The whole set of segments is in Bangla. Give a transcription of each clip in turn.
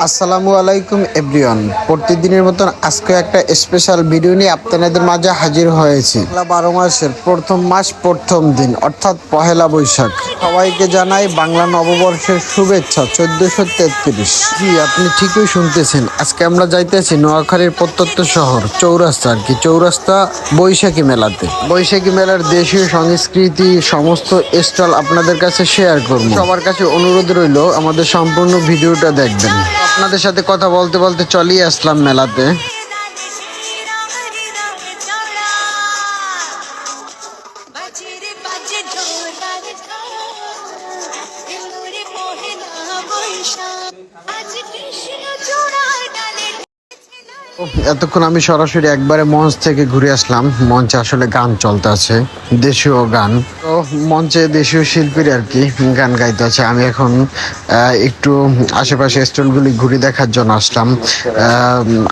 আসসালামু আলাইকুম এভরিওয়ান। প্রতিদিনের মতন আজকে একটা স্পেশাল ভিডিও নিয়ে আপনাদের মাঝে হাজির হয়েছি। বাংলা 12 মাসের প্রথম মাস প্রথম দিন অর্থাৎ পহেলা বৈশাখ। সবাইকে জানাই বাংলা নববর্ষের শুভেচ্ছা 1433। জি, আপনি ঠিকই শুনতেছেন। আজকে আমরা যাইতেছি নোয়াখালীর প্রত্যন্ত শহর চৌরাস্তা চৌরাস্তা বৈশাখী মেলাতে। বৈশাখী মেলার দেশীয় সংস্কৃতি সমস্ত স্টল আপনাদের কাছে শেয়ার করব। সবার কাছে অনুরোধ রইল আমাদের সম্পূর্ণ ভিডিওটা দেখবেন। আপনাদের সাথে কথা বলতে বলতে চলেই আসলাম মেলাতে। এতক্ষণ আমি সরাসরি একবারে মঞ্চ থেকে ঘুরে আসলাম। মঞ্চে আসলে গান চলতে আছে, দেশীয় গান। তো মঞ্চে দেশীয় শিল্পীর আর কি গান গাইতে আছে। আমি এখন একটু আশেপাশে স্টলগুলি ঘুরে দেখার জন্য আসলাম।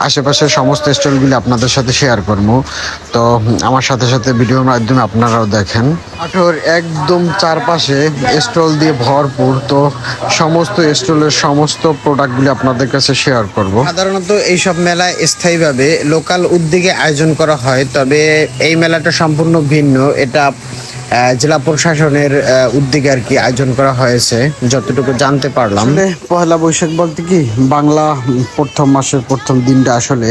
আশেপাশের সমস্ত স্টলগুলি আপনাদের সাথে শেয়ার করবো। তো আমার সাথে সাথে ভিডিওর মাধ্যমে আপনারাও দেখেন। মাঠের একদম চারপাশে স্টল দিয়ে ভরপুর। তো সমস্ত স্টলের সমস্ত প্রোডাক্টগুলি আপনাদের কাছে শেয়ার করব। সাধারণত এইসব মেলায় স্থায়ীভাবে লোকাল উদ্যোগে আয়োজন করা হয়, তবে এই মেলাটা সম্পূর্ণ ভিন্ন। এটা জেলা প্রশাসনের উদ্যোগে আর কি আয়োজন করা হয়েছে যতটুকু জানতে পারলাম। পহেলা বৈশাখ বলতে কি বাংলা প্রথম মাসের প্রথম দিনটা আসলে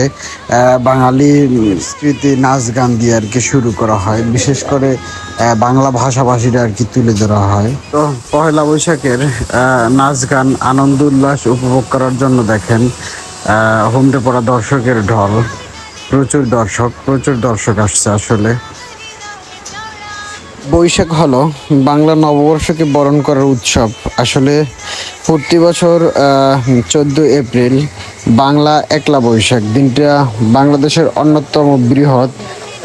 বাঙালি সংস্কৃতি নাচ গান দিয়ে আর কি শুরু করা হয়। বিশেষ করে বাংলা ভাষাভাষীরা আর কি তুলে ধরা হয়। তো পহেলা বৈশাখের নাচ গান আনন্দ উল্লাস উপভোগ করার জন্য দেখেন হোমটে পড়া দর্শকের ঢল। প্রচুর দর্শক আসছে। আসলে বৈশাখ হলো বাংলা নববর্ষকে বরণ করার উৎসব। আসলে প্রতি বছর 14 এপ্রিল বাংলা একলা বৈশাখ দিনটা বাংলাদেশের অন্যতম বৃহৎ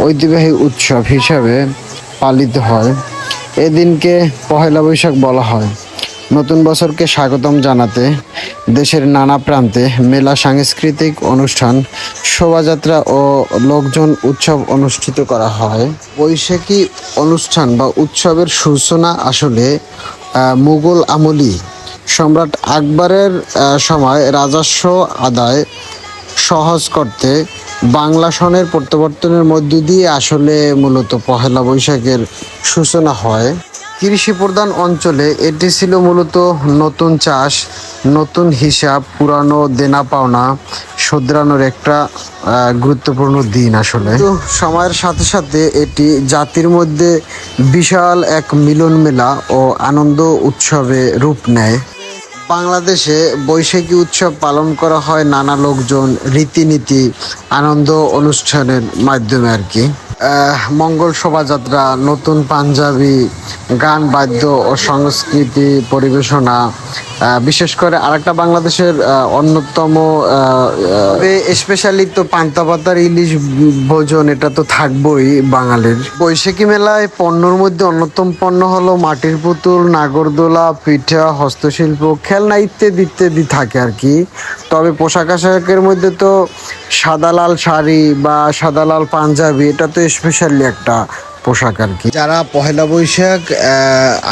ঐতিহ্যবাহী উৎসব হিসাবে পালিত হয়। এদিনকে পহেলা বৈশাখ বলা হয়। নতুন বছরকে স্বাগতম জানাতে দেশের নানা প্রান্তে মেলা, সাংস্কৃতিক অনুষ্ঠান, শোভাযাত্রা ও লোকজন উৎসব অনুষ্ঠিত করা হয়। বৈশাখী অনুষ্ঠান বা উৎসবের সূচনা আসলে মুঘল আমলি সম্রাট আকবরের সময় রাজস্ব আদায় সহজ করতে বাংলা সনের প্রত্যাবর্তনের মধ্য দিয়ে আসলে মূলত পহেলা বৈশাখের সূচনা হয়। কৃষি প্রধান অঞ্চলে এটি ছিল মূলত নতুন চাষ, নতুন হিসাব, পুরানো দেনা পাওনা শোধরানোর একটা গুরুত্বপূর্ণ দিন। আসলে তো সময়ের সাথে সাথে এটি জাতির মধ্যে বিশাল এক মিলন মেলা ও আনন্দ উৎসবে রূপ নেয়। বাংলাদেশে বৈশাখী উৎসব পালন করা হয় নানা লোকজন, রীতিনীতি, আনন্দ অনুষ্ঠানের মাধ্যমে আর কি। মঙ্গল শোভাযাত্রা, নতুন পাঞ্জাবি, গান, বাদ্য ও সংস্কৃতি পরিবেশনা। বিশেষ করে আরেকটা বাংলাদেশের অন্যতম স্পেশালি তো পান্তা পাতার ইলিশ ভোজন, এটা তো থাকবই বাঙালির। বৈশাখী মেলায় পণ্যর মধ্যে অন্যতম পণ্য হলো মাটির পুতুল, নাগরদোলা, পিঠা, হস্তশিল্প, খেলনা ইত্যাদি থাকে আর কি। তবে পোশাক আশাকের মধ্যে তো সাদা লাল শাড়ি বা সাদা লাল পাঞ্জাবি, এটা তো স্পেশালি একটা পোশাক আর কি। যারা পহেলা বৈশাখ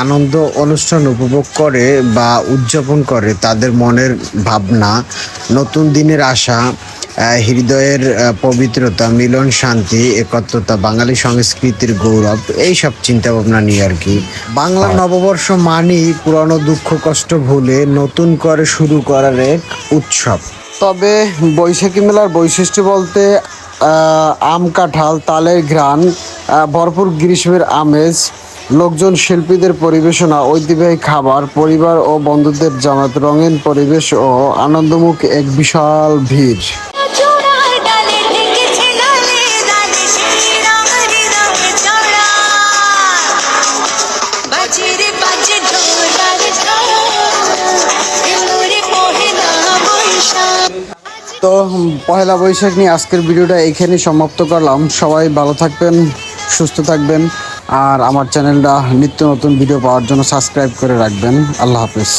আনন্দ অনুষ্ঠান উপভোগ করে বা উদযাপন করে, তাদের মনের ভাবনা, নতুন দিনের আশা, হৃদয়ের পবিত্রতা, মিলন, শান্তি, একত্রতা, বাঙালি সংস্কৃতির গৌরব, এইসব চিন্তা ভাবনা নিয়ে আর কি। বাংলা নববর্ষ মানেই পুরানো দুঃখ কষ্ট ভুলে নতুন করে শুরু করার এক উৎসব। তবে বৈশাখী মেলার বৈশিষ্ট্য বলতে আম, কাঁঠাল, তালের ঘ্রাণ, ভরপুর গ্রীষ্মের আমেজ, লোকজন, শিল্পীদের পরিবেশনা, ঐতিহ্যবাহী খাবার, পরিবার ও বন্ধুদের জামাত, রঙিন পরিবেশ ও আনন্দমুখ এক বিশাল ভিড়। তো পহেলা বৈশাখ নিয়ে আজকের ভিডিওটা এখানেই সমাপ্ত করলাম। সবাই ভালো থাকবেন, সুস্থ থাকবেন, আর আমার চ্যানেলটা নিত্য নতুন ভিডিও পাওয়ার জন্য সাবস্ক্রাইব করে রাখবেন। আল্লাহ হাফেজ।